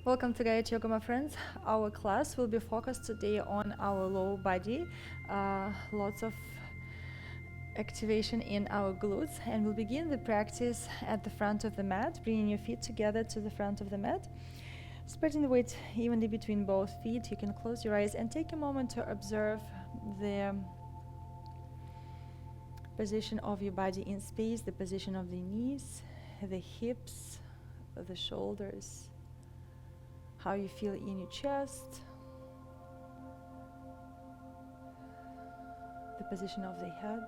Welcome to Gayatri Yoga, my friends. Our class will be focused today on our lower body. Lots of activation in our glutes, and we'll begin the practice at the front of the mat, bringing your feet together to the front of the mat. Spreading the weight evenly between both feet. You can close your eyes and take a moment to observe the position of your body in space, the position of the knees, the hips, the shoulders, how you feel in your chest, the position of the head.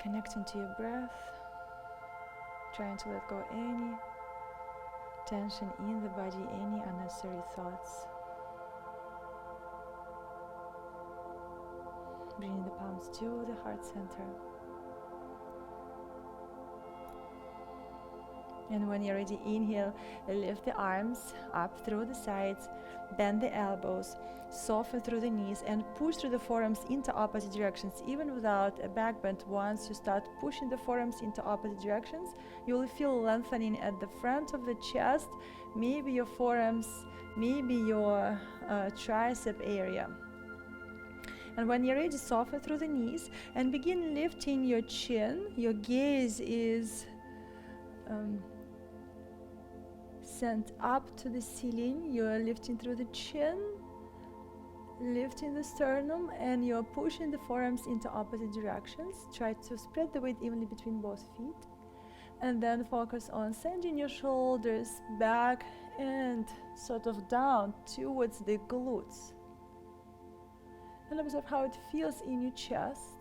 Connecting to your breath, trying to let go any tension in the body, any unnecessary thoughts. Bringing the palms to the heart center. And when you're ready, inhale, lift the arms up through the sides, bend the elbows, soften through the knees, and push through the forearms into opposite directions. Even without a back bend, once you start pushing the forearms into opposite directions, you will feel lengthening at the front of the chest, maybe your forearms, maybe your tricep area. And when you're ready, soften through the knees and begin lifting your chin. Your gaze is sent up to the ceiling. You're lifting through the chin, lifting the sternum, and you're pushing the forearms into opposite directions. Try to spread the weight evenly between both feet. And then focus on sending your shoulders back and sort of down towards the glutes. And observe how it feels in your chest.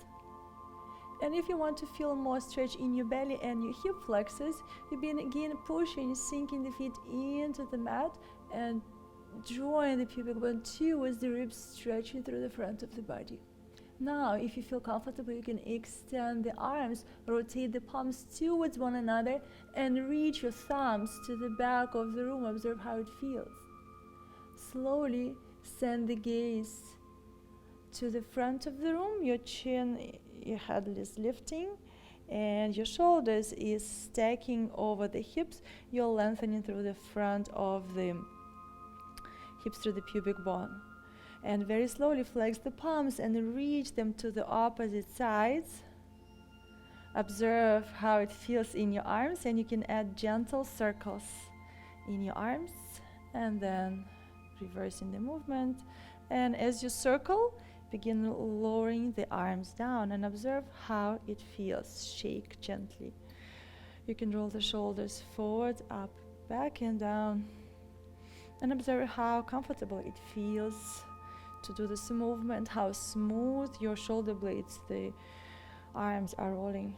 And if you want to feel more stretch in your belly and your hip flexors, you begin pushing, sinking the feet into the mat and drawing the pubic bone towards the ribs, stretching through the front of the body. Now, if you feel comfortable, you can extend the arms, rotate the palms towards one another, and reach your thumbs to the back of the room. Observe how it feels. Slowly send the gaze to the front of the room. Your chin, your head is lifting, and your shoulders is stacking over the hips. You're lengthening through the front of the hips, through the pubic bone. And very slowly flex the palms and reach them to the opposite sides. Observe how it feels in your arms, and you can add gentle circles in your arms, and then reversing the movement. And as you circle, begin lowering the arms down and observe how it feels. Shake gently. You can roll the shoulders forward, up, back, and down. And observe how comfortable it feels to do this movement, how smooth your shoulder blades, the arms are rolling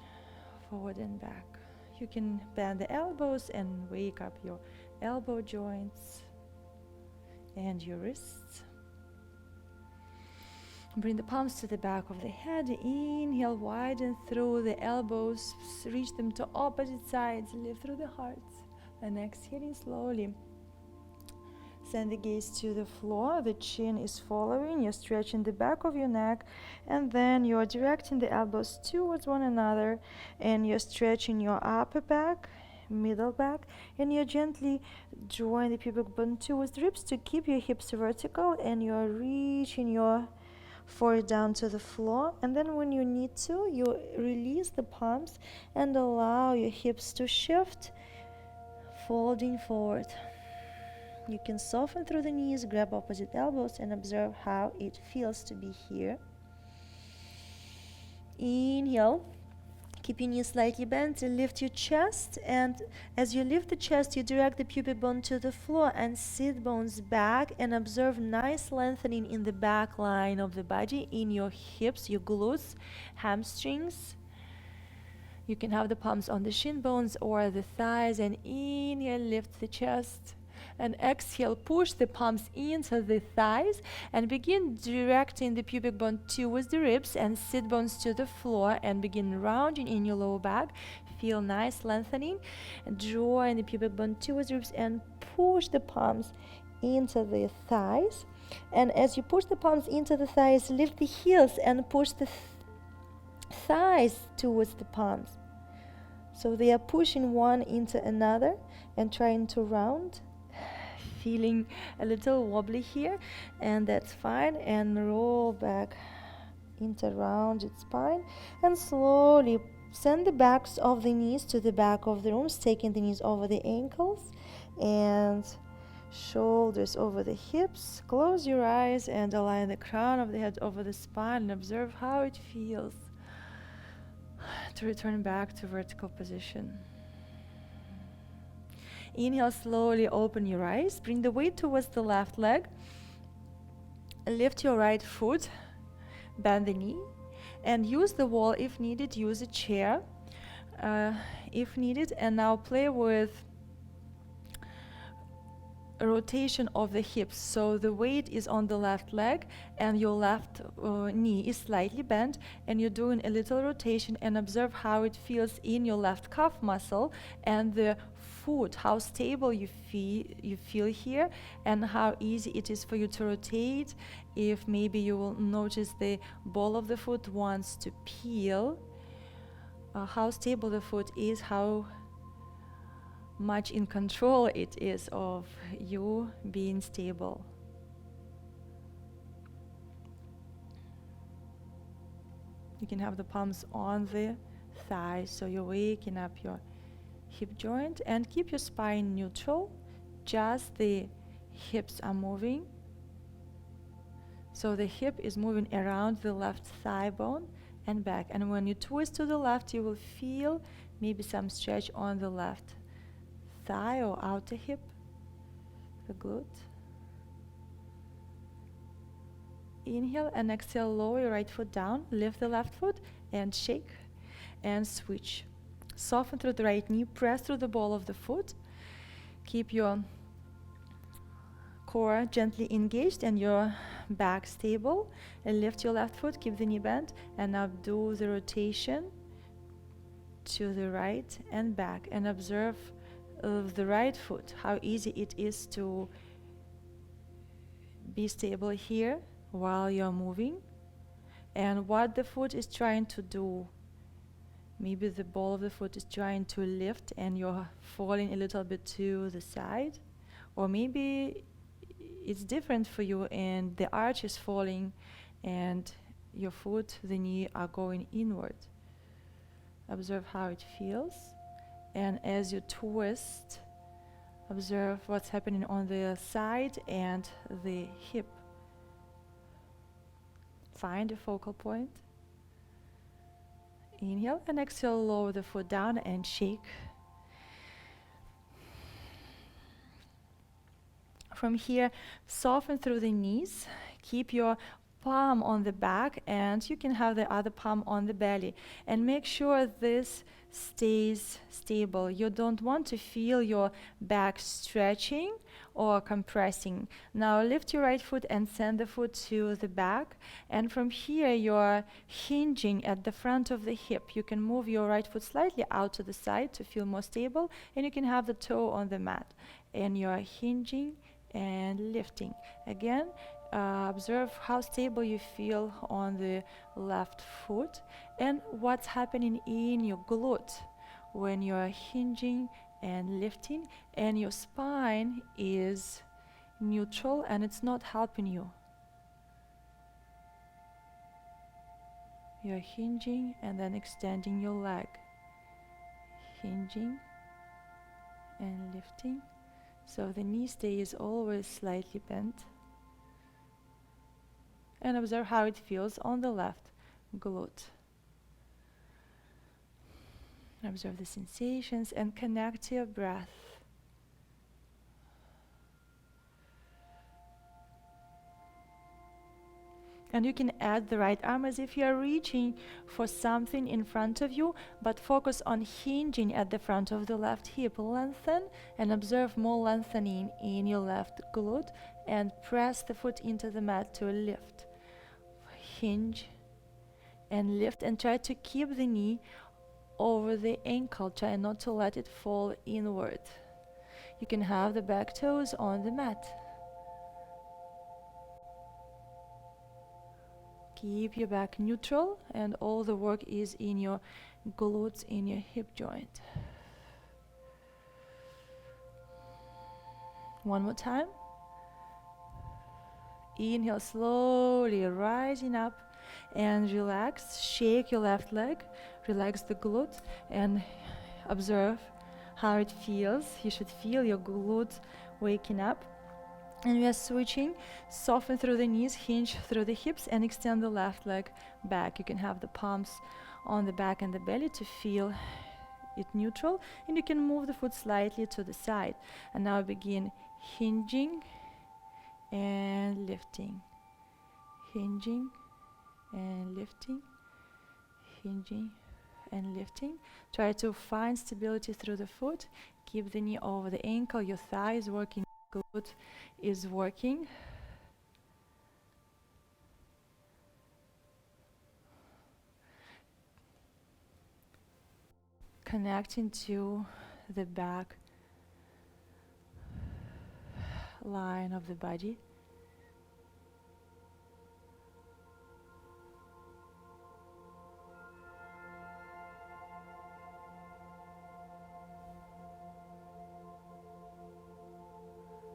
forward and back. You can bend the elbows and wake up your elbow joints and your wrists. Bring the palms to the back of the head. Inhale, widen through the elbows, reach them to opposite sides, lift through the heart. And exhaling slowly. Send the gaze to the floor. The chin is following. You're stretching the back of your neck, and then you're directing the elbows towards one another, and you're stretching your upper back, middle back, and you're gently drawing the pubic bone towards the ribs to keep your hips vertical, and you're reaching your forehead down to the floor. And then when you need to, you release the palms and allow your hips to shift, folding forward. You can soften through the knees, grab opposite elbows, and observe how it feels to be here. Inhale. Keep your knees slightly bent, lift your chest, and as you lift the chest, you direct the pubic bone to the floor and sit bones back, and observe nice lengthening in the back line of the body, in your hips, your glutes, hamstrings. You can have the palms on the shin bones or the thighs, and inhale, lift the chest. And exhale, push the palms into the thighs and begin directing the pubic bone towards the ribs and sit bones to the floor, and begin rounding in your lower back. Feel nice lengthening, and drawing the pubic bone towards the ribs and push the palms into the thighs. And as you push the palms into the thighs, lift the heels and push the thighs towards the palms. So they are pushing one into another and trying to round. Feeling a little wobbly here, and that's fine. And roll back into rounded spine, and slowly send the backs of the knees to the back of the arms, taking the knees over the ankles and shoulders over the hips. Close your eyes and align the crown of the head over the spine, and observe how it feels to return back to vertical position. Inhale, slowly open your eyes. Bring the weight towards the left leg. Lift your right foot. Bend the knee. And use the wall if needed. Use a chair if needed. And now play with a rotation of the hips. So the weight is on the left leg and your left knee is slightly bent, and you're doing a little rotation, and observe how it feels in your left calf muscle and the foot, how stable you feel here, and how easy it is for you to rotate. If maybe you will notice the ball of the foot wants to peel, how stable the foot is, how much in control it is of you being stable. You can have the palms on the thighs, so you're waking up your hip joint, and keep your spine neutral. Just the hips are moving. So the hip is moving around the left thigh bone and back. And when you twist to the left, you will feel maybe some stretch on the left thigh or outer hip, the glute. Inhale and exhale, lower your right foot down, lift the left foot and shake and switch. Soften through the right knee, press through the ball of the foot. Keep your core gently engaged and your back stable. And lift your left foot, keep the knee bent, and now do the rotation to the right and back, and observe of the right foot, how easy it is to be stable here while you're moving, and what the foot is trying to do. Maybe the ball of the foot is trying to lift and you're falling a little bit to the side, or maybe it's different for you and the arch is falling and your foot, the knee are going inward. Observe how it feels. And as you twist, observe what's happening on the side and the hip. Find a focal point. Inhale and exhale, lower the foot down and shake. From here, soften through the knees. Keep your palm on the back, and you can have the other palm on the belly, and make sure this stays stable. You don't want to feel your back stretching or compressing. Now lift your right foot and send the foot to the back, and from here you're hinging at the front of the hip. You can move your right foot slightly out to the side to feel more stable, and you can have the toe on the mat, and you're hinging and lifting. Again, observe how stable you feel on the left foot and what's happening in your glute when you're hinging and lifting, and your spine is neutral and it's not helping you. You're hinging and then extending your leg, hinging and lifting, so the knee stays always slightly bent. And observe how it feels on the left glute. Observe the sensations and connect to your breath. And you can add the right arm as if you are reaching for something in front of you, but focus on hinging at the front of the left hip. Lengthen and observe more lengthening in your left glute, and press the foot into the mat to lift. Hinge and lift, and try to keep the knee over the ankle. Try not to let it fall inward. You can have the back toes on the mat. Keep your back neutral, and all the work is in your glutes in your hip joint. One more time. Inhale, slowly rising up and relax. Shake your left leg, relax the glute and observe how it feels. You should feel your glutes waking up. And we are switching. Soften through the knees, hinge through the hips, and extend the left leg back. You can have the palms on the back and the belly to feel it neutral, and you can move the foot slightly to the side. And now begin hinging and lifting, hinging and lifting, hinging and lifting. Try to find stability through the foot. Keep the knee over the ankle. Your thigh is working, glute is working. Connecting to the back line of the body.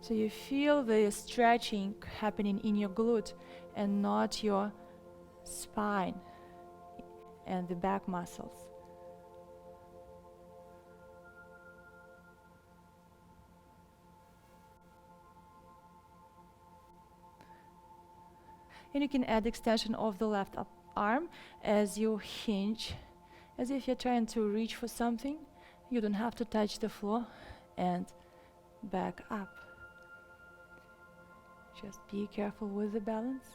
So you feel the stretching happening in your glute and not your spine and the back muscles. And you can add extension of the left arm as you hinge, as if you're trying to reach for something. You don't have to touch the floor, and back up. Just be careful with the balance,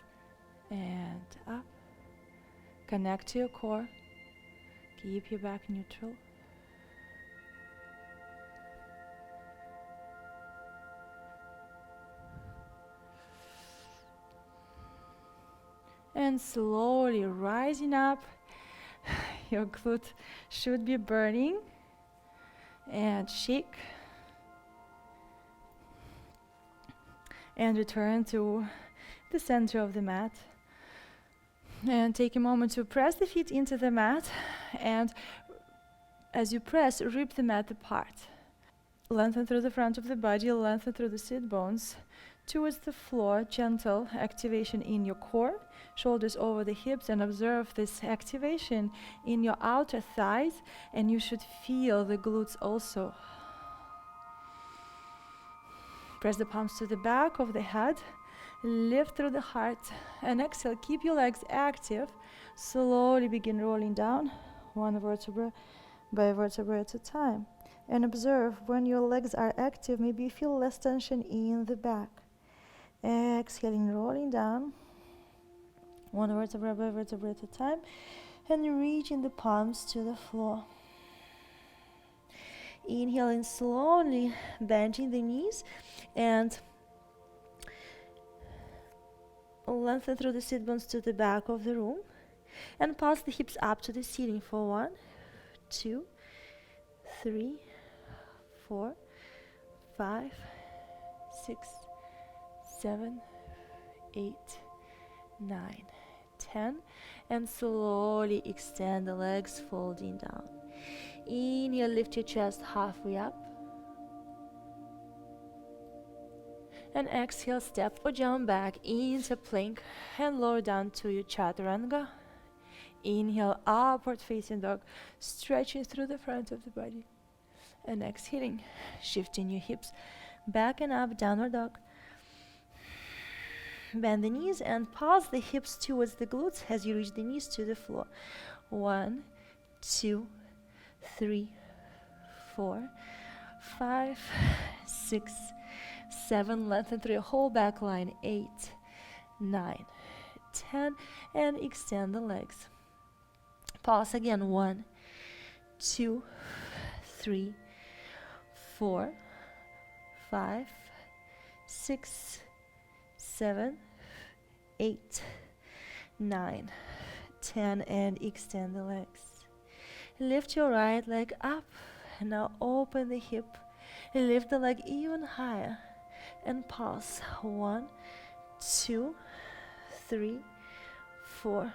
and up. Connect to your core. Keep your back neutral. And slowly rising up. Your glute should be burning. And shake. And return to the center of the mat. And take a moment to press the feet into the mat. And as you press, rip the mat apart. Lengthen through the front of the body, lengthen through the sit bones. Towards the floor, gentle activation in your core, shoulders over the hips, and observe this activation in your outer thighs, and you should feel the glutes also. Press the palms to the back of the head, lift through the heart, and exhale. Keep your legs active. Slowly begin rolling down, one vertebra by vertebra at a time. And observe when your legs are active, maybe you feel less tension in the back. Exhaling, rolling down, one vertebra by vertebra at a time, and reaching the palms to the floor. Inhaling slowly, bending the knees, and lengthen through the sit bones to the back of the room, and pass the hips up to the ceiling for 1, 2, 3, 4, 5, 6, 7, 8, 9, 10, and slowly extend the legs, folding down. Inhale, lift your chest halfway up, and exhale, step or jump back into plank and lower down to your chaturanga. Inhale, upward facing dog, stretching through the front of the body, and exhaling, shifting your hips back and up, downward dog. Bend the knees and pass the hips towards the glutes as you reach the knees to the floor. 1, 2, 3, 4, 5, 6, 7. Lengthen through your whole back line. 8, 9, 10, and extend the legs. Pause again. 1, 2, 3, 4, 5, 6, 7, 8, 9, 10, and extend the legs. Lift your right leg up, and now open the hip, lift the leg even higher, and pause. 1, 2, 3, 4,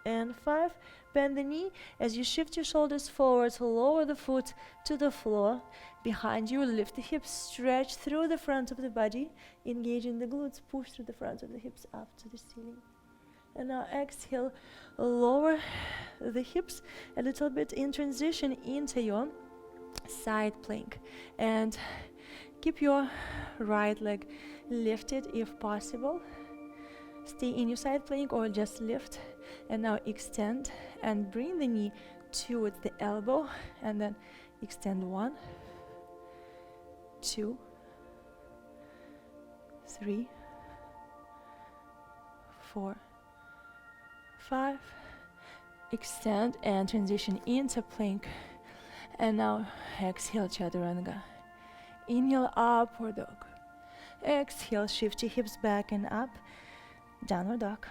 and 5. bend the knee. As you shift your shoulders forward, lower the foot to the floor. Behind you, lift the hips, stretch through the front of the body, engaging the glutes, push through the front of the hips up to the ceiling. And now exhale, lower the hips a little bit in transition into your side plank. And keep your right leg lifted if possible. Stay in your side plank or just lift. And now extend and bring the knee towards the elbow. And then extend 1, 2, 3, 4, 5. Extend and transition into plank. And now exhale, chaturanga. Inhale, upward dog. Exhale, shift your hips back and up. Downward dog.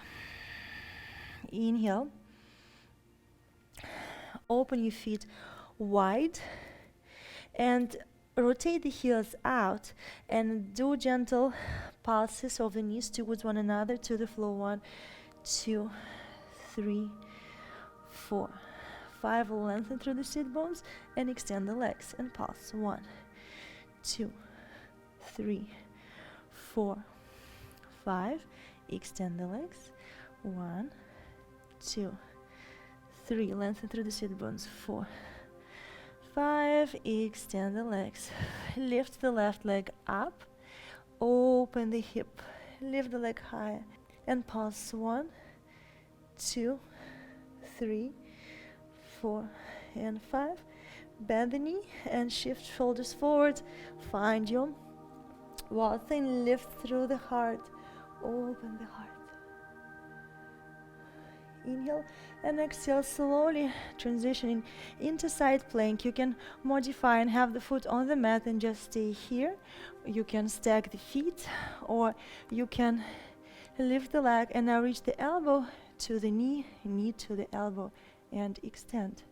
Inhale. Open your feet wide and rotate the heels out and do gentle pulses of the knees towards one another to the floor. 1, 2, 3, 4, 5. Lengthen through the sit bones and extend the legs and pulse. 1, 2, 3, 4, 5. Extend the legs. 1, 2, 3. Lengthen through the sit bones. 4, 5. Extend the legs. Lift the left leg up. Open the hip. Lift the leg higher and pulse. 1, 2, 3, 4, and 5. Bend the knee and shift shoulders forward. Find your wall and lift through the heart. Open the heart. Inhale and exhale, slowly transitioning into side plank. You can modify and have the foot on the mat and just stay here. You can stack the feet, or you can lift the leg and now reach the elbow to the knee, knee to the elbow, and extend.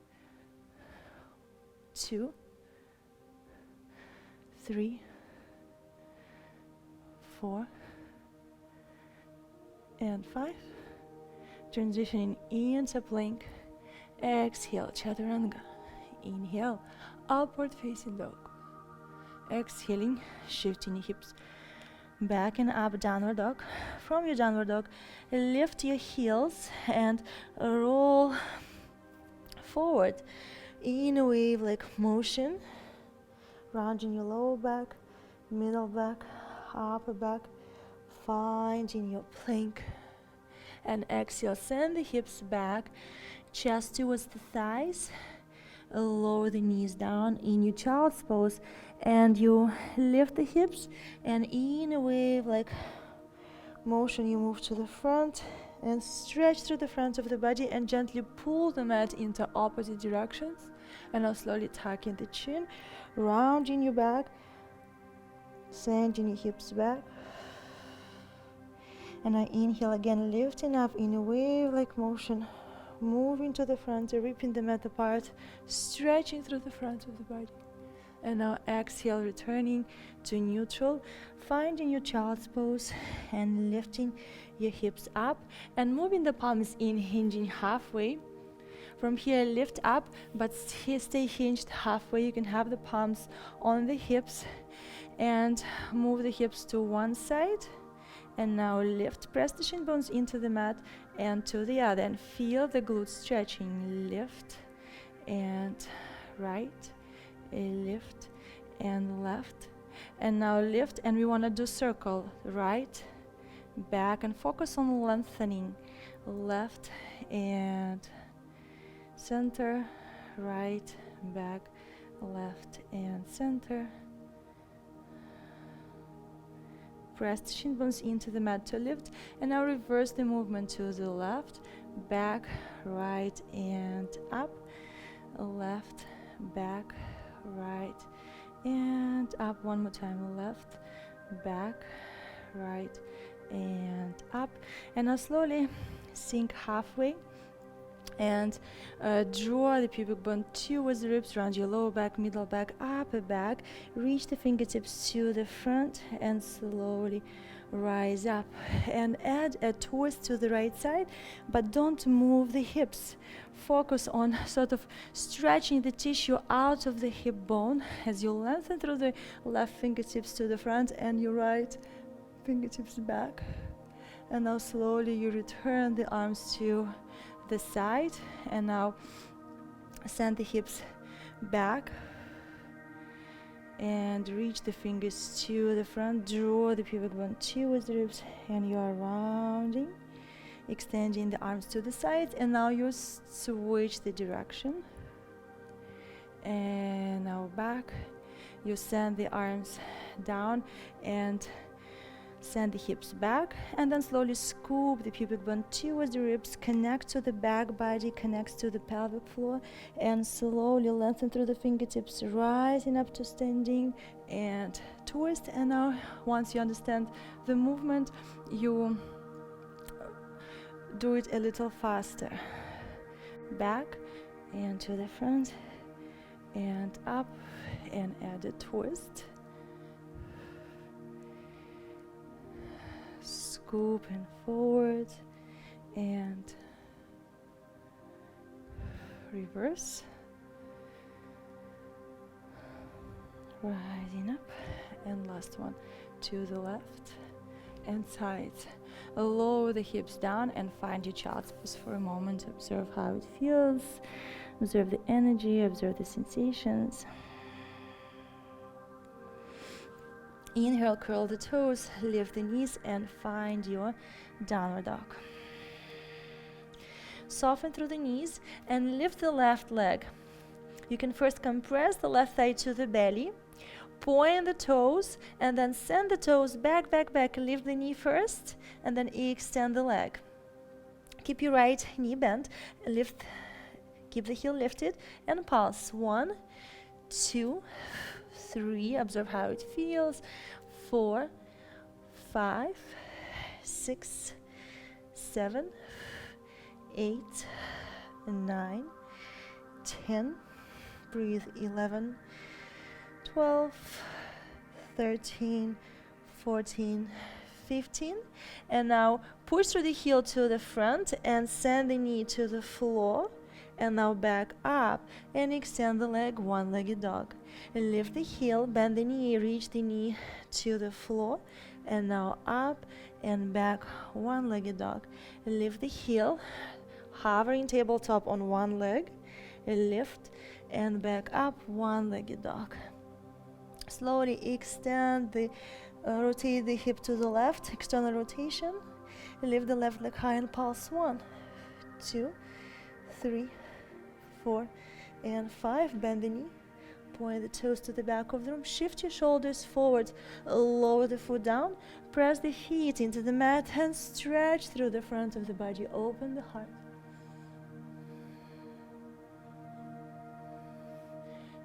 2, 3, 4, and 5. Transitioning into plank. Exhale, chaturanga. Inhale, upward facing dog. Exhaling, shifting your hips back and up, downward dog. From your downward dog, lift your heels and roll forward in a wave-like motion, rounding your lower back, middle back, upper back, finding your plank. And exhale, send the hips back, chest towards the thighs, lower the knees down in your child's pose, and you lift the hips, and in a wave-like motion you move to the front and stretch through the front of the body and gently pull the mat into opposite directions. And now slowly tuck in the chin, rounding your back, sending your hips back. And I inhale again, lifting up in a wave-like motion, moving to the front, ripping the mat apart, stretching through the front of the body. And now exhale, returning to neutral, finding your child's pose and lifting your hips up and moving the palms in, hinging halfway. From here, lift up, but stay hinged halfway. You can have the palms on the hips and move the hips to one side. And now lift, press the shin bones into the mat and to the other, and feel the glutes stretching. Lift and right, lift and left. And now lift, and we want to do circle, right, back, and focus on lengthening. Left and center, right, back, left and center. Press the shin bones into the mat to lift, and now reverse the movement to the left, back, right and up, left, back, right and up. One more time, left, back, right and up. And now slowly sink halfway And draw the pubic bone towards the ribs, round your lower back, middle back, upper back. Reach the fingertips to the front and slowly rise up. And add a twist to the right side, but don't move the hips. Focus on sort of stretching the tissue out of the hip bone as you lengthen through the left fingertips to the front and your right fingertips back. And now slowly you return the arms to the side, and now send the hips back and reach the fingers to the front. Draw the pubic bone towards the ribs, and you are rounding, extending the arms to the side. And now you switch the direction, and now back. You send the arms down and send the hips back, and then slowly scoop the pubic bone towards the ribs, connect to the back body, connects to the pelvic floor, and slowly lengthen through the fingertips, rising up to standing and twist. And now once you understand the movement, you do it a little faster. Back and to the front and up, and add a twist. Scoop and forward and reverse, rising up, and last one to the left and sides. Lower the hips down and find your child's pose for a moment. Observe how it feels, observe the energy, observe the sensations. Inhale, curl the toes, lift the knees, and find your downward dog. Soften through the knees and lift the left leg. You can first compress the left thigh to the belly, point the toes, and then send the toes back, back, back. Lift the knee first, and then extend the leg. Keep your right knee bent, lift, keep the heel lifted, and pulse. 1, 2, 3, observe how it feels. 4, 5, 6, 7, 8, 9, 10. Breathe. 11, 12, 13, 14, 15. And now push through the heel to the front and send the knee to the floor. And now back up and extend the leg, one-legged dog. Lift the heel, bend the knee, reach the knee to the floor. And now up and back, one-legged dog. Lift the heel, hovering tabletop on one leg. Lift and back up, one-legged dog. Slowly extend the, rotate the hip to the left, external rotation. Lift the left leg high and pulse. 1, 2, 3, 4, and 5. Bend the knee, point the toes to the back of the room. Shift your shoulders forward, lower the foot down, press the feet into the mat and stretch through the front of the body. Open the heart.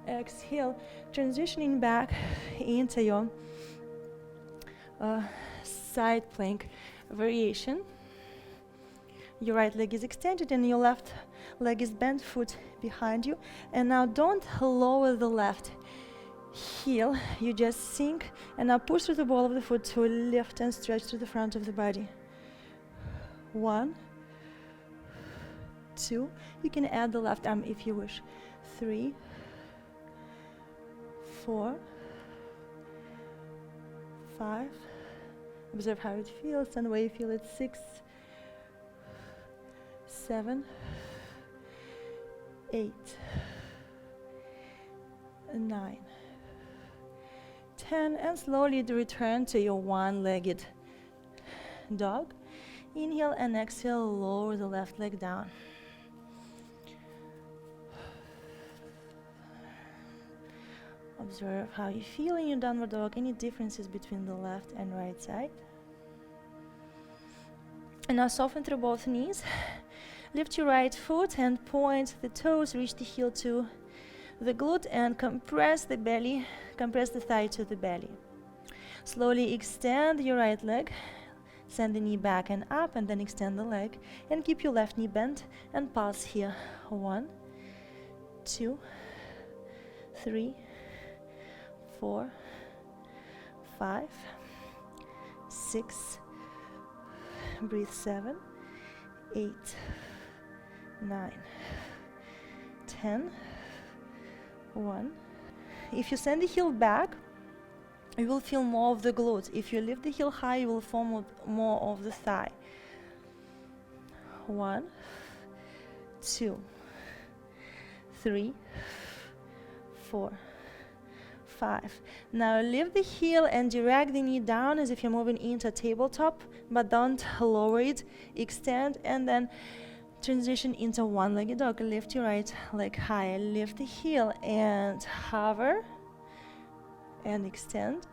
Exhale, transitioning back into your side plank variation. Your right leg is extended and your left leg is bent, foot behind you. And now don't lower the left heel, you just sink and now push through the ball of the foot to lift and stretch to the front of the body. 1, 2, you can add the left arm if you wish. 3, 4, 5, observe how it feels and where you feel it. 6, 7, 8, 9, 10, and slowly return to your one-legged dog. Inhale and exhale, lower the left leg down. Observe how you feel in your downward dog, any differences between the left and right side. And now soften through both knees. Lift your right foot and point the toes, reach the heel to the glute and compress the belly, compress the thigh to the belly. Slowly extend your right leg, Send the knee back and up, and then extend the leg. And keep your left knee bent and pulse here. 1, 2, 3, 4, 5, 6, breathe 7, 8, 9, 10, 1. If you send the heel back, you will feel more of the glutes. If you lift the heel high, you will feel more of the thigh. 1, 2, 3, 4, 5. Now lift the heel and drag the knee down as if you're moving into tabletop, but don't lower it. Extend and then transition into one-legged dog. Lift your right leg high. Lift the heel and hover and extend.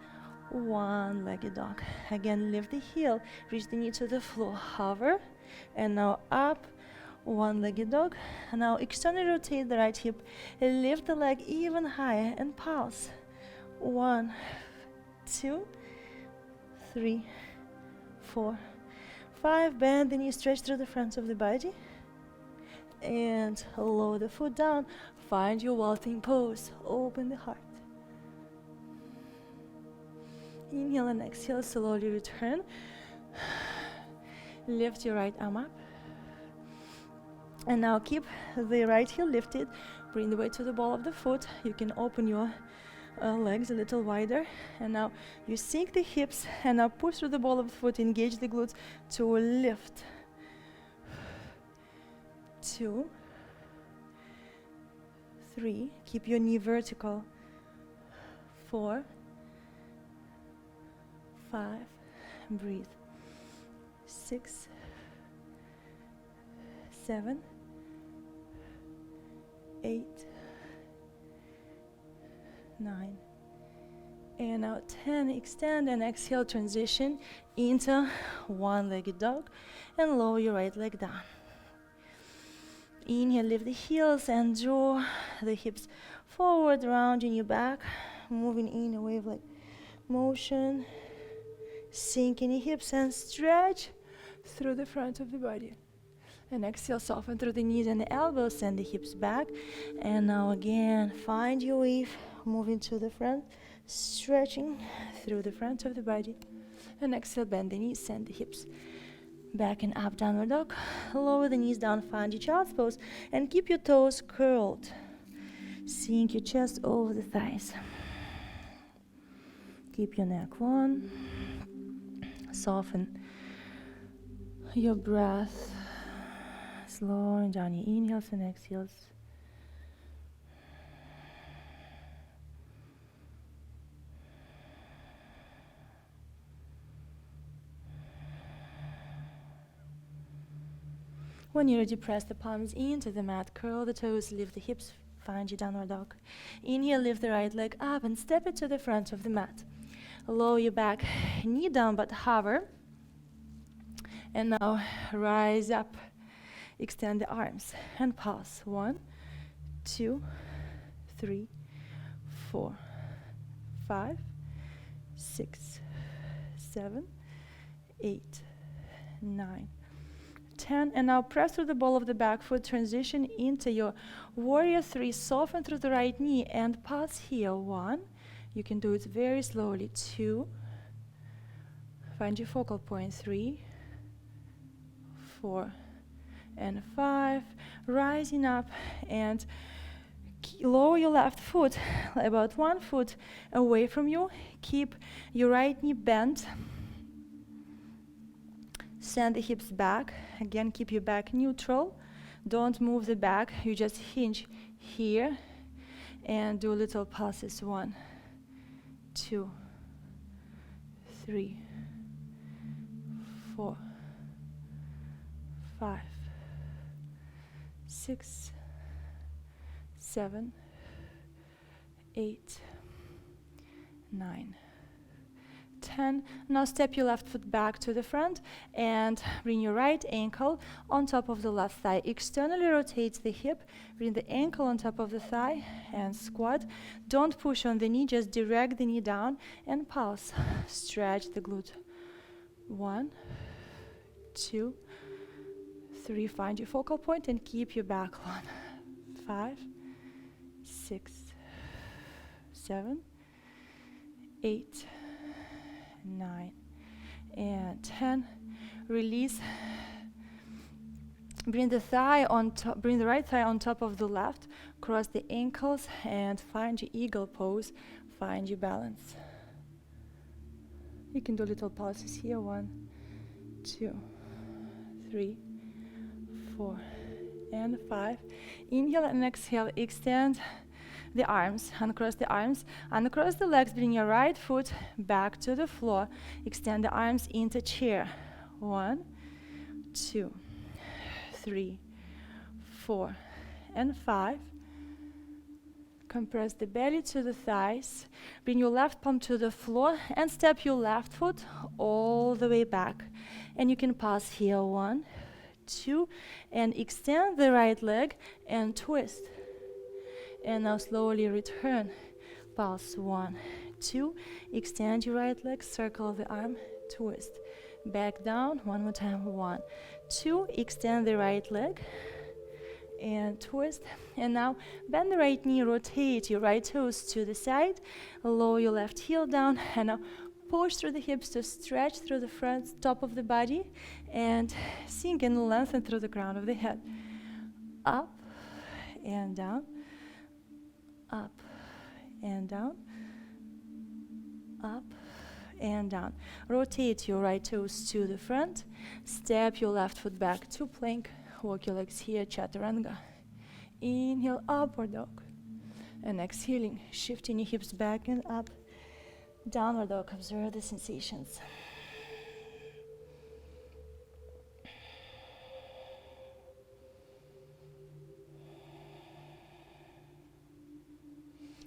One-legged dog. Again, lift the heel. Reach the knee to the floor. Hover and now up. One-legged dog. Now externally rotate the right hip. Lift the leg even higher and pulse. 1, 2, 3, 4, 5. Bend the knee, stretch through the front of the body. And lower the foot down. Find your walking pose. Open the heart. Inhale and exhale, slowly return. Lift your right arm up. And now keep the right heel lifted. Bring the weight to the ball of the foot. You can open your legs a little wider. And now you sink the hips and now push through the ball of the foot. Engage the glutes to lift. 2, 3. Keep your knee vertical. 4, 5. Breathe. 6, 7, 8, 9, and now 10. Extend and exhale, transition into one-legged dog and lower your right leg down. Inhale, lift the heels and draw the hips forward, rounding your back, moving in a wave-like motion. Sink in your hips and stretch through the front of the body. And exhale, soften through the knees and the elbows, send the hips back. And now again, find your wave, moving to the front, stretching through the front of the body. And exhale, bend the knees, send the hips back and up, downward dog. Lower the knees down, find your child's pose, and keep your toes curled. Sink your chest over the thighs. Keep your neck long. Soften your breath. Slowing down your inhales and exhales. When you're ready, press the palms into the mat, curl the toes, lift the hips, find your downward dog. Inhale, lift the right leg up and step it to the front of the mat. Lower your back, knee down but hover. And now rise up, extend the arms and pulse. 1, 2, 3, 4, 5, 6, 7, 8, 9, 10. And now press through the ball of the back foot, transition into your warrior 3. Soften through the right knee and pulse here. 1. You can do it very slowly. 2. Find your focal point. 3, 4, and 5. Rising up and lower your left foot about 1 foot away from you. Keep your right knee bent. Send the hips back. Again, keep your back neutral. Don't move the back. You just hinge here and do little pulses. 1, 2, 3, 4, 5, 6, 7, 8, 9, 10. Now step your left foot back to the front and bring your right ankle on top of the left thigh. Externally rotate the hip, bring the ankle on top of the thigh and squat. Don't push on the knee, just direct the knee down and pulse. Stretch the glute 1, 2, 3. Find your focal point and keep your back long. 5, 6, 7, 8, 9, and 10. Release. Bring the thigh on top. Bring the right thigh on top of the left. Cross the ankles and find your eagle pose. Find your balance. You can do little pauses here. 1, 2, 3, 4, and 5. Inhale and exhale. Extend the arms, uncross the arms, uncross the legs. Bring your right foot back to the floor. Extend the arms into chair. 1, 2, 3, 4, and 5. Compress the belly to the thighs. Bring your left palm to the floor and step your left foot all the way back. And you can pause here. 1, 2, and extend the right leg and twist. And now slowly return. Pulse. 1, 2. Extend your right leg, circle the arm, twist. Back down. One more time. 1, 2. Extend the right leg and twist. And now bend the right knee, rotate your right toes to the side, lower your left heel down, and now push through the hips to stretch through the front top of the body and sink and lengthen through the crown of the head. Up and down. Up and down, up and down. Rotate your right toes to the front. Step your left foot back to plank. Walk your legs here, chaturanga. Inhale, upward dog. And exhaling, shifting your hips back and up. Downward dog, observe the sensations.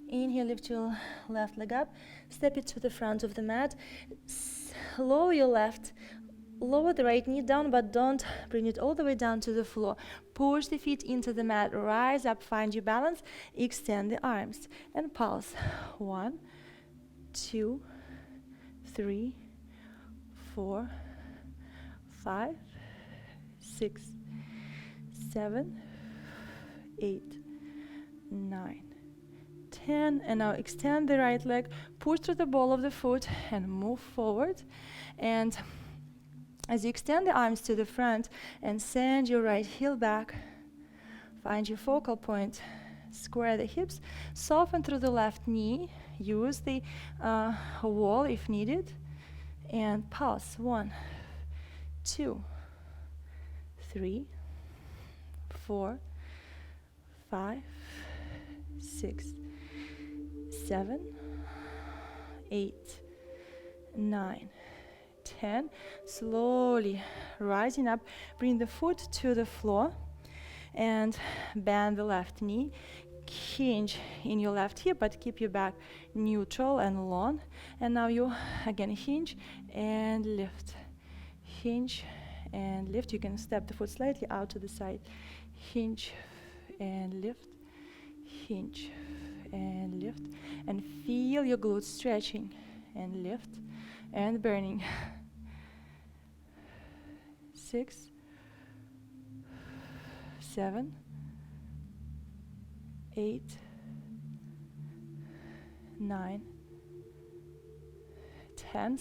Inhale, lift your left leg up, step it to the front of the mat, lower the right knee down, but don't bring it all the way down to the floor. Push the feet into the mat, rise up, find your balance, extend the arms, and pulse. 1, 2, 3, 4, 5, 6, 7, 8, 9, 10. And now extend the right leg, push through the ball of the foot and move forward. And as you extend the arms to the front and send your right heel back, find your focal point, square the hips, soften through the left knee, use the wall if needed, and pulse. 1, 2, 3, 4, 5, 6, 7, 8, 9, 10. Slowly rising up, bring the foot to the floor and bend the left knee. Hinge in your left hip, but keep your back neutral and long. And now you again hinge and lift. Hinge and lift. You can step the foot slightly out to the side. Hinge and lift. Hinge and lift. And feel your glutes stretching and lift and burning. 6, 7, 8, 9, 10.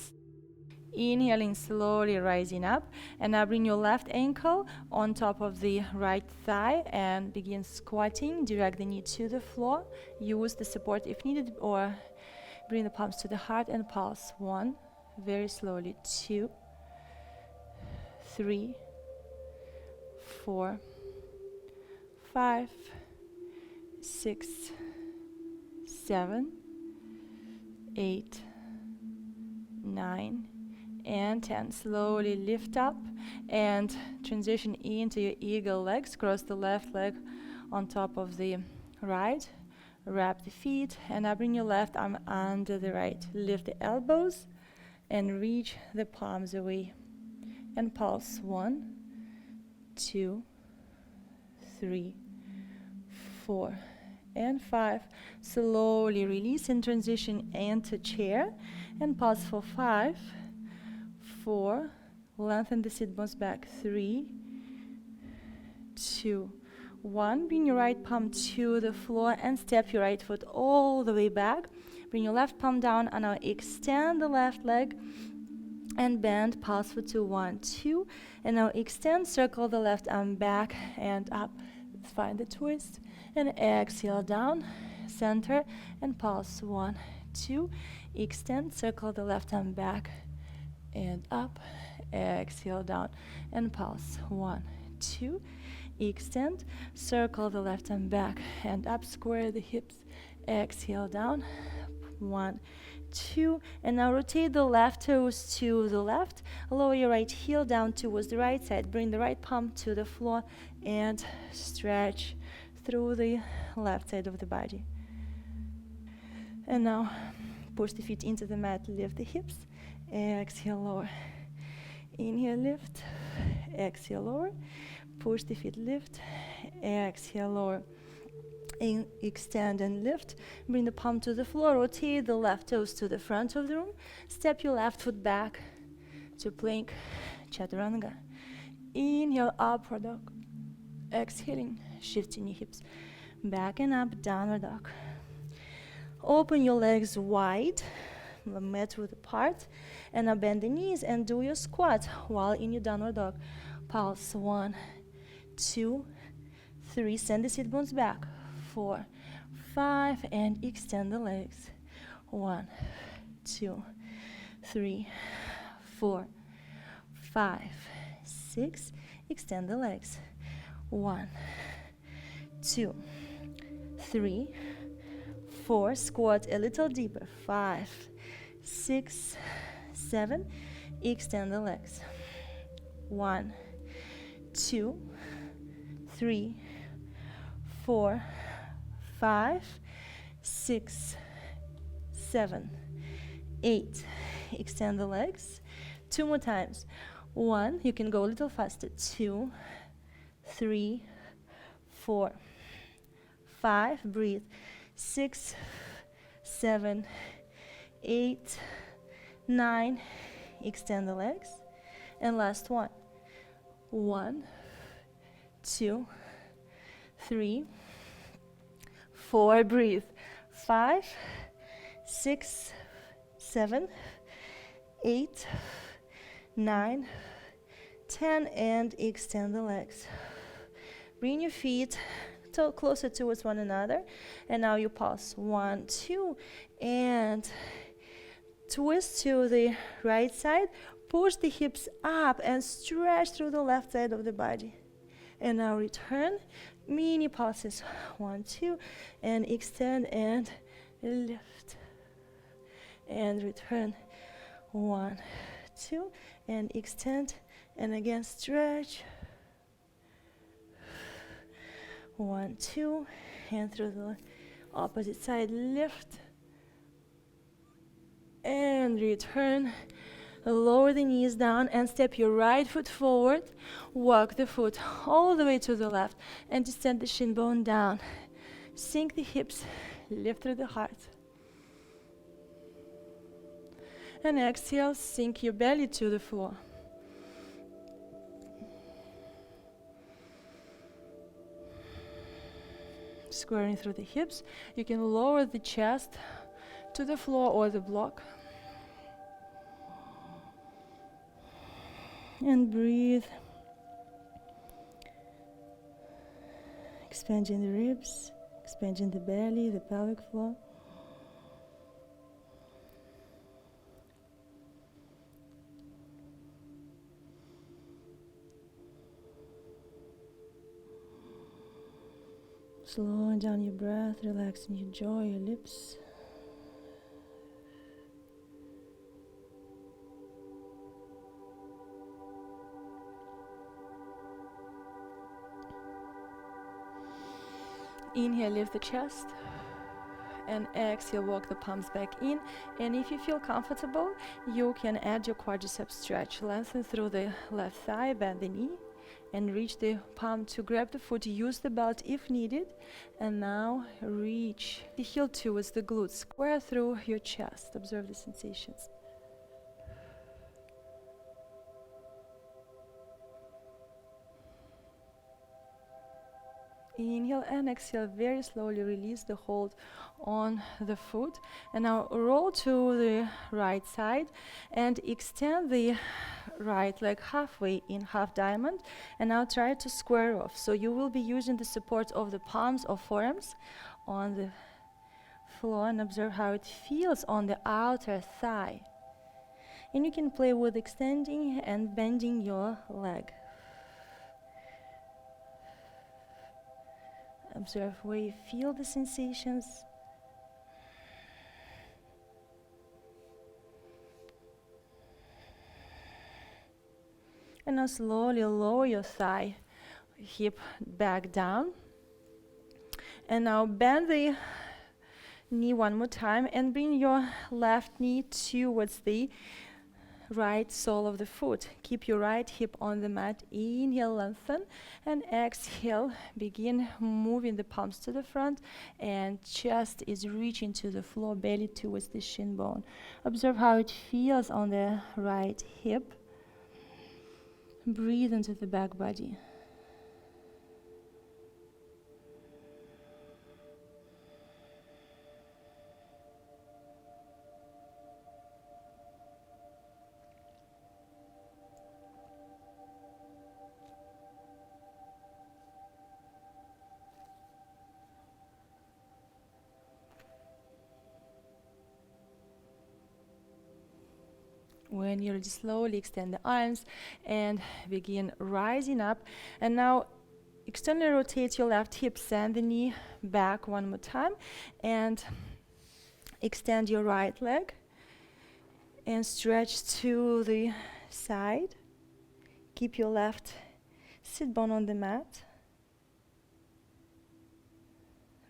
Inhaling, slowly rising up, and now bring your left ankle on top of the right thigh and begin squatting. Direct the knee to the floor. Use the support if needed, or bring the palms to the heart and pulse. 1, very slowly. 2, 3, 4, 5, 6, 7, 8, 9, and 10. Slowly lift up and transition into your eagle legs. Cross the left leg on top of the right. Wrap the feet, and now bring your left arm under the right. Lift the elbows and reach the palms away. And pulse. 1, 2, 3, 4, and 5. Slowly release and transition into chair. And pulse for 5, 4. Lengthen the sit bones back. 3, 2, 1. Bring your right palm to the floor and step your right foot all the way back. Bring your left palm down and now extend the left leg and bend. Pulse for 2, 1, 2. And now extend, circle the left arm back and up. Find the twist and exhale down, center and pulse. 1, 2. Extend, circle the left arm back and up. Exhale down and pulse. 1, 2. Extend, circle the left arm back and up. Square the hips. Exhale down. 1, 2. And now rotate the left toes to the left. Lower your right heel down towards the right side. Bring the right palm to the floor and stretch through the left side of the body. And now push the feet into the mat. Lift the hips. Exhale, lower. Inhale, lift. Exhale, lower. Push the feet, lift. Exhale, lower. Extend and lift. Bring the palm to the floor. Rotate the left toes to the front of the room. Step your left foot back to plank chaturanga. Inhale, upward dog. Exhaling, shifting your hips back and up, downward dog. Open your legs wide, mat width apart, and now bend the knees and do your squat while in your downward dog. Pulse. 1, 2, 3. Send the sit bones back. 4, 5, and extend the legs. 1, 2, 3, 4, 5, 6. Extend the legs. 1, 2, 3, 4. Squat a little deeper. 5, 6, 7. Extend the legs. 1, 2, 3, 4, 5, 6, 7, 8. Extend the legs. 2 more times. 1. You can go a little faster. 2, 3, 4, 5. Breathe. 6, 7, 8, 9. Extend the legs. And last one. 1, 2, 3, 4. Breathe. 5, 6, 7, 8, 9, 10. And extend the legs. Bring your feet closer towards one another. And now you pulse. 1, 2. And twist to the right side. Push the hips up and stretch through the left side of the body. And now return. Mini pulses. 1, 2. And extend and lift. And return. 1, 2. And extend. And again stretch. 1, 2. And through the opposite side. Lift. And return. Lower the knees down and step your right foot forward. Walk the foot all the way to the left and descend the shin bone down. Sink the hips, lift through the heart. And exhale, sink your belly to the floor. Squaring through the hips. You can lower the chest to the floor or the block. And breathe. Expanding the ribs, expanding the belly, the pelvic floor. Slowing down your breath, relaxing your jaw, your lips. Inhale, lift the chest, and exhale, walk the palms back in. And if you feel comfortable, you can add your quadriceps stretch. Lengthen through the left thigh, bend the knee, and reach the palm to grab the foot. Use the belt if needed. And now reach the heel towards the glutes. Square through your chest. Observe the sensations. Inhale and exhale, very slowly release the hold on the foot. And now roll to the right side and extend the right leg halfway in, half diamond. And now try to square off. So you will be using the support of the palms or forearms on the floor, and observe how it feels on the outer thigh. And you can play with extending and bending your leg. Observe where you feel the sensations. And now slowly lower your thigh, hip back down. And now bend the knee one more time and bring your left knee towards the right sole of the foot. Keep your right hip on the mat. Inhale, lengthen, and exhale. Begin moving the palms to the front, and chest is reaching to the floor, belly towards the shin bone. Observe how it feels on the right hip. Breathe into the back body. When you're ready, slowly extend the arms and begin rising up. And now externally rotate your left hip, send the knee back one more time, and extend your right leg and stretch to the side. Keep your left sit bone on the mat.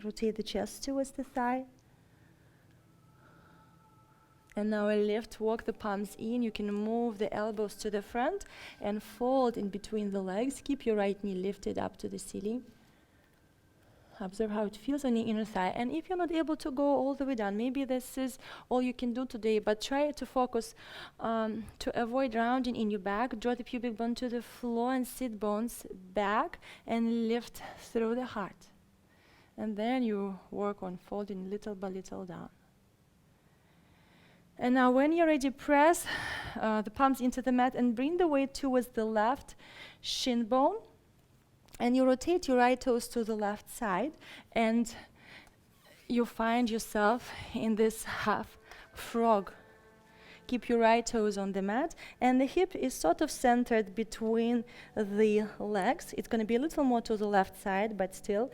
Rotate the chest towards the thigh. And now a lift, walk the palms in. You can move the elbows to the front and fold in between the legs. Keep your right knee lifted up to the ceiling. Observe how it feels on your inner thigh. And if you're not able to go all the way down, maybe this is all you can do today, but try to focus to avoid rounding in your back. Draw the pubic bone to the floor and sit bones back and lift through the heart. And then you work on folding little by little down. And now when you're ready, press the palms into the mat and bring the weight towards the left shin bone. And you rotate your right toes to the left side, and you find yourself in this half frog. Keep your right toes on the mat, and the hip is sort of centered between the legs. It's going to be a little more to the left side, but still.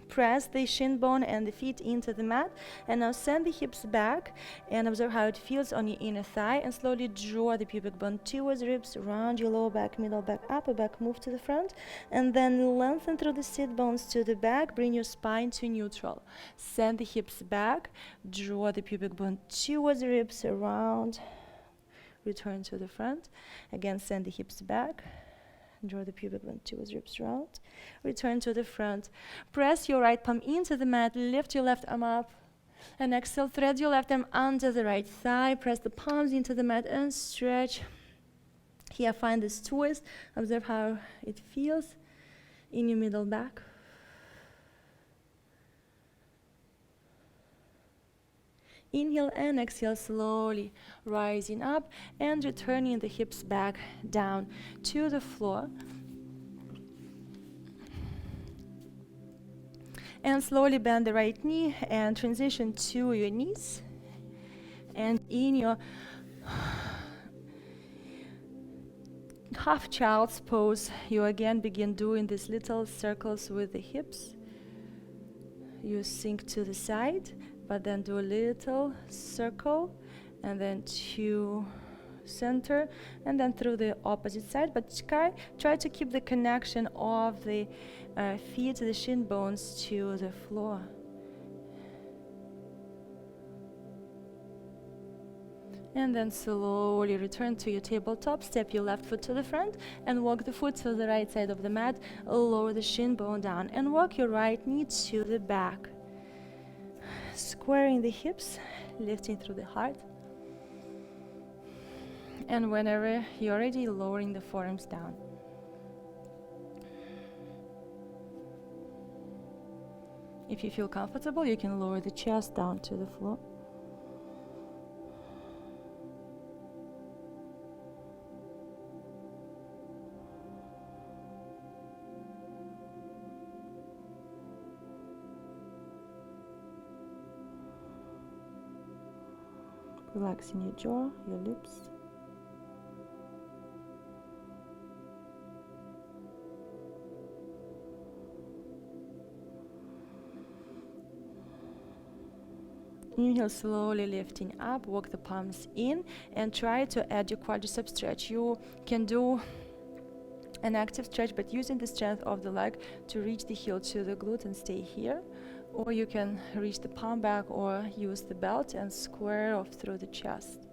Press the shin bone and the feet into the mat, and now send the hips back and observe how it feels on your inner thigh, and slowly draw the pubic bone towards ribs, round your lower back, middle back, upper back, move to the front, and then lengthen through the sit bones to the back, bring your spine to neutral. Send the hips back, draw the pubic bone towards ribs, around, return to the front. Again, send the hips back. Draw the pubic bone towards ribs round. Return to the front. Press your right palm into the mat. Lift your left arm up. And exhale, thread your left arm under the right thigh. Press the palms into the mat and stretch. Here, find this twist. Observe how it feels in your middle back. Inhale and exhale, slowly rising up and returning the hips back down to the floor. And slowly bend the right knee and transition to your knees. And in your half child's pose, you again begin doing these little circles with the hips. You sink to the side, but then do a little circle, and then to center, and then through the opposite side. But try to keep the connection of the feet, the shin bones to the floor. And then slowly return to your tabletop. Step your left foot to the front and walk the foot to the right side of the mat. Lower the shin bone down and walk your right knee to the back. Squaring the hips, lifting through the heart. And whenever you're ready, lowering the forearms down. If you feel comfortable, you can lower the chest down to the floor. Relaxing your jaw, your lips. Inhale, slowly lifting up, walk the palms in and try to add your quadricep stretch. You can do an active stretch, but using the strength of the leg to reach the heel to the glute and stay here. Or you can reach the palm back or use the belt and square off through the chest.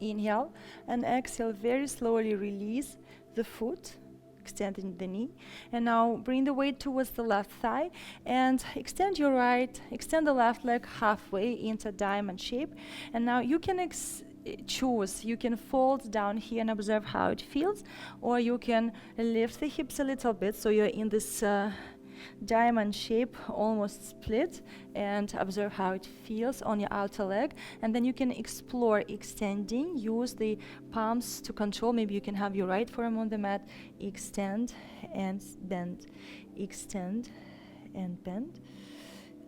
Inhale and exhale, very slowly release the foot, extending the knee. And now bring the weight towards the left thigh and extend the left leg halfway into diamond shape. And now you can choose. You can fold down here and observe how it feels, or you can lift the hips a little bit so you're in this diamond shape, almost split, and observe how it feels on your outer leg. And then you can explore extending, use the palms to control. Maybe you can have your right forearm on the mat, extend and bend, extend and bend.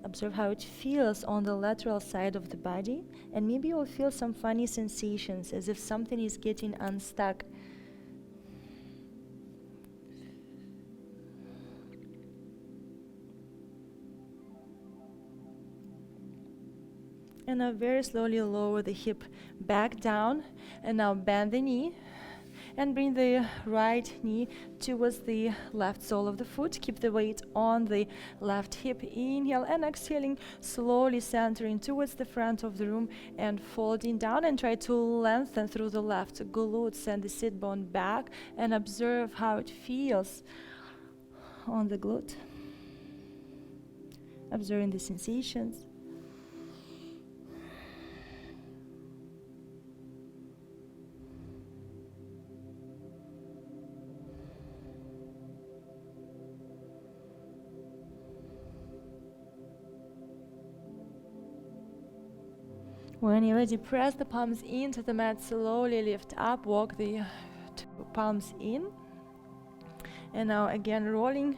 Observe how it feels on the lateral side of the body, and maybe you'll feel some funny sensations as if something is getting unstuck. And now very slowly lower the hip back down, and now bend the knee and bring the right knee towards the left sole of the foot. Keep the weight on the left hip. Inhale and exhaling, slowly centering towards the front of the room and folding down, and try to lengthen through the left glutes and the sit bone back, and observe how it feels on the glute. Observing the sensations. When you're ready, press the palms into the mat, slowly lift up, walk the two palms in. And now again, rolling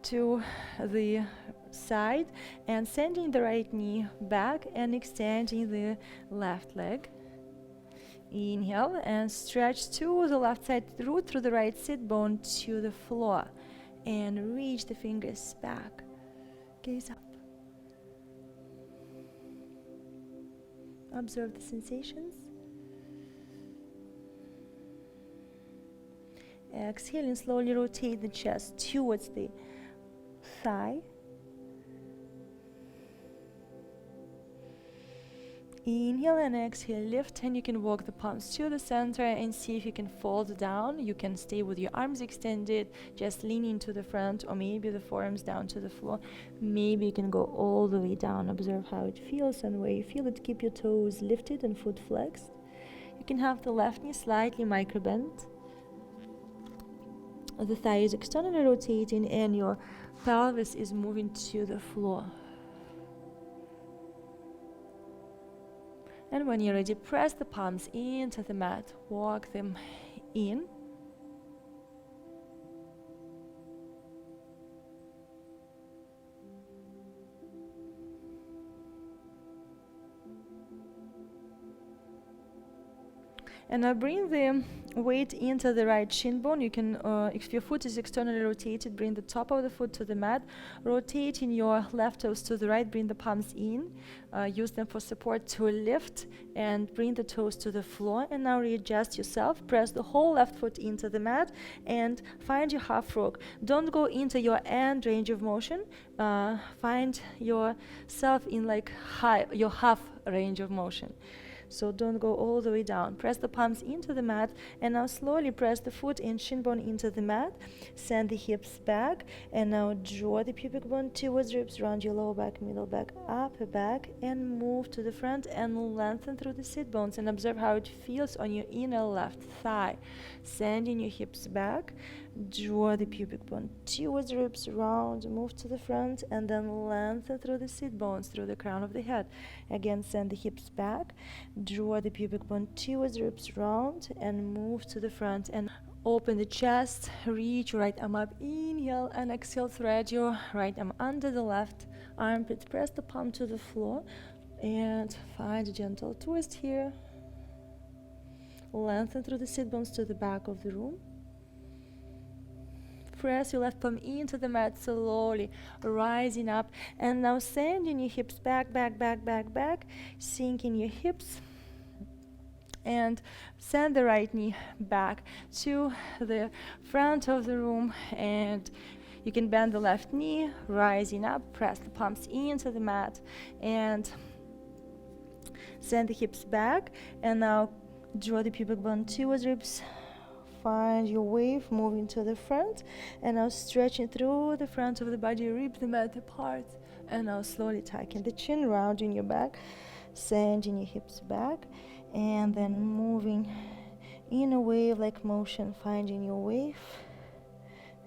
to the side and sending the right knee back and extending the left leg. Inhale and stretch to the left side, root through the right sit bone to the floor, and reach the fingers back. Gaze up. Observe the sensations. Exhaling, slowly rotate the chest towards the thigh. Inhale and exhale, lift, and you can walk the palms to the center and see if you can fold down. You can stay with your arms extended, just leaning to the front, or maybe the forearms down to the floor. Maybe you can go all the way down. Observe how it feels, and where you feel it, keep your toes lifted and foot flexed. You can have the left knee slightly micro bent. The thigh is externally rotating and your pelvis is moving to the floor. And when you're ready, press the palms into the mat, walk them in. And now bring the weight into the right shin bone. You can, if your foot is externally rotated, bring the top of the foot to the mat. Rotating your left toes to the right, bring the palms in. Use them for support to lift and bring the toes to the floor. And now readjust yourself. Press the whole left foot into the mat and find your half frog. Don't go into your end range of motion. Find yourself in like your half range of motion. so don't go all the way down. Press the palms into the mat, and now slowly press the foot and shin bone into the mat. Send the hips back, and now draw the pubic bone towards ribs, round your lower back, middle back, upper back, and move to the front and lengthen through the sit bones, and observe how it feels on your inner left thigh. Sending your hips back, draw the pubic bone towards ribs, round, move to the front, and then lengthen through the sit bones, through the crown of the head. Again, send the hips back, draw the pubic bone towards ribs, round, and move to the front, and open the chest, reach your right arm up, inhale, and exhale, thread your right arm under the left armpit, press the palm to the floor, and find a gentle twist here. Lengthen through the sit bones to the back of the room. Press your left palm into the mat, slowly rising up, and now sending your hips back, back, back, back, back, sinking your hips, and send the right knee back to the front of the room, and you can bend the left knee, rising up, press the palms into the mat, and send the hips back, and now draw the pubic bone towards ribs. Find your wave, moving to the front, and now stretching through the front of the body, rip the mat apart, and now slowly tucking the chin, rounding your back, sending your hips back, and then moving in a wave-like motion, finding your wave,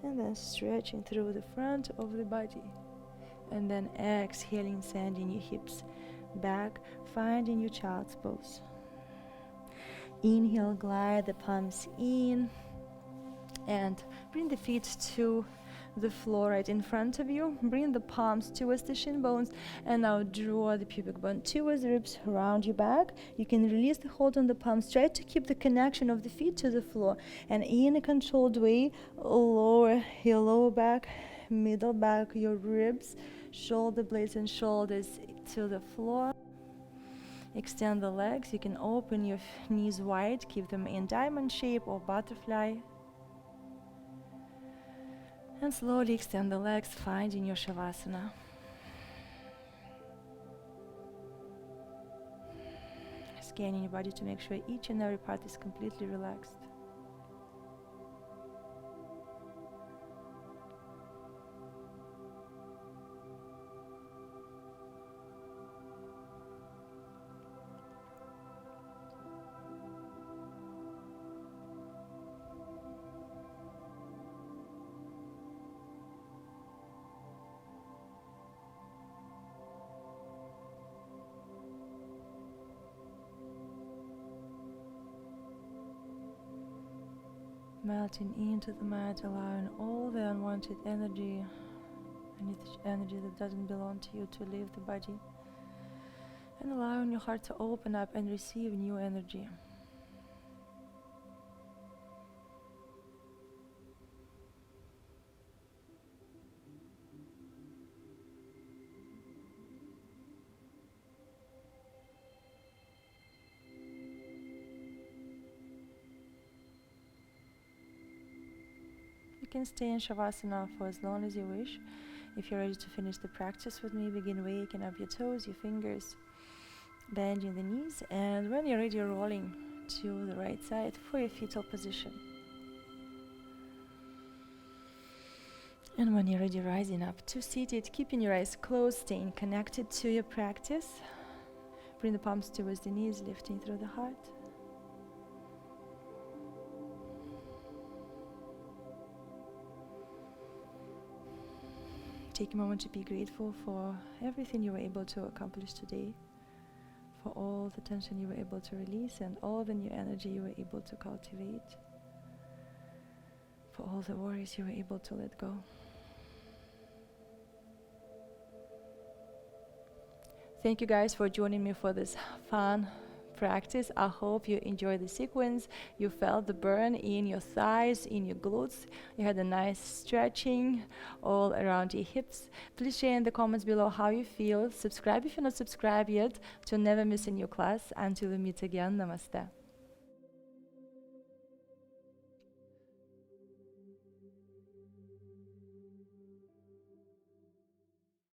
and then stretching through the front of the body, and then exhaling, sending your hips back, finding your child's pose. Inhale, glide the palms in, and bring the feet to the floor right in front of you. Bring the palms towards the shin bones, and now draw the pubic bone towards the ribs, round your back. You can release the hold on the palms. Try to keep the connection of the feet to the floor, and in a controlled way, lower your lower back, middle back, your ribs, shoulder blades and shoulders to the floor. Extend the legs. You can open your knees wide, keep them in diamond shape or butterfly. And slowly extend the legs, finding your Shavasana. Scanning your body to make sure each and every part is completely relaxed. Melting into the mat, allowing all the unwanted energy, energy that doesn't belong to you, to leave the body, and allowing your heart to open up and receive new energy. You can stay in Shavasana for as long as you wish. If you're ready to finish the practice with me, begin waking up your toes, your fingers, bending the knees, and when you're ready, rolling to the right side for your fetal position. And when you're ready, rising up to seated, keeping your eyes closed, staying connected to your practice. Bring the palms towards the knees, lifting through the heart. Take a moment to be grateful for everything you were able to accomplish today, for all the tension you were able to release and all the new energy you were able to cultivate, for all the worries you were able to let go. Thank you guys for joining me for this fun practice. I hope you enjoyed the sequence. You felt the burn in your thighs, in your glutes. You had a nice stretching all around your hips. Please share in the comments below how you feel. Subscribe if you're not subscribed yet to never miss a new class. Until we meet again, namaste.